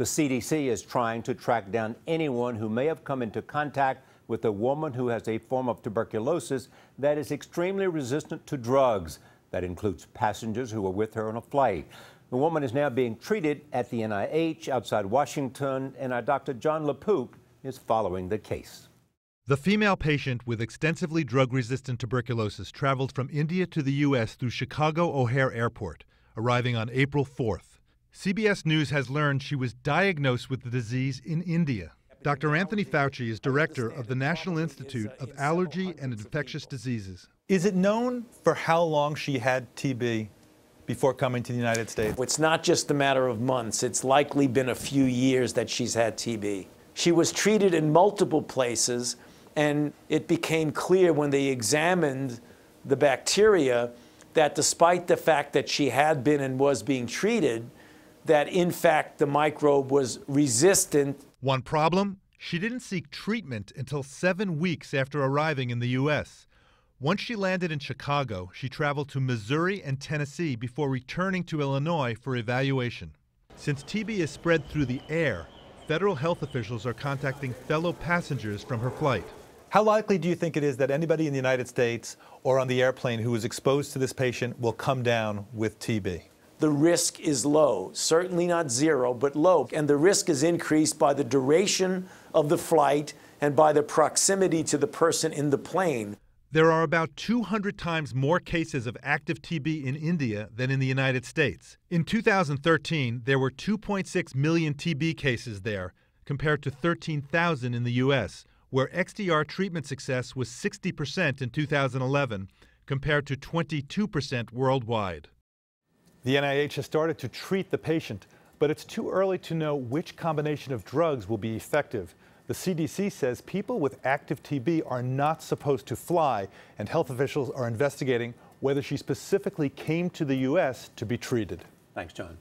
The CDC is trying to track down anyone who may have come into contact with a woman who has a form of tuberculosis that is extremely resistant to drugs. That includes passengers who were with her on a flight. The woman is now being treated at the NIH outside Washington, and our Dr. Jon LaPook is following the case. The female patient with extensively drug-resistant tuberculosis traveled from India to the U.S. through Chicago O'Hare Airport, arriving on April 4th. CBS News has learned she was diagnosed with the disease in India. Dr. Anthony Fauci is director of the National Institute of Allergy and Infectious Diseases. Is it known for how long she had TB before coming to the United States? It's not just a matter of months. It's likely been a few years that she's had TB. She was treated in multiple places, and it became clear when they examined the bacteria that despite the fact that she had been and was being treated, that in fact the microbe was resistant. One problem, she didn't seek treatment until 7 weeks after arriving in the U.S. Once she landed in Chicago, she traveled to Missouri and Tennessee before returning to Illinois for evaluation. Since TB is spread through the air, federal health officials are contacting fellow passengers from her flight. How likely do you think it is that anybody in the United States or on the airplane who was exposed to this patient will come down with TB? The risk is low, certainly not zero, but low. And the risk is increased by the duration of the flight and by the proximity to the person in the plane. There are about 200 times more cases of active TB in India than in the United States. In 2013, there were 2.6 million TB cases there, compared to 13,000 in the U.S., where XDR treatment success was 60% in 2011, compared to 22% worldwide. The NIH has started to treat the patient, but it's too early to know which combination of drugs will be effective. The CDC says people with active TB are not supposed to fly, and health officials are investigating whether she specifically came to the U.S. to be treated. Thanks, John.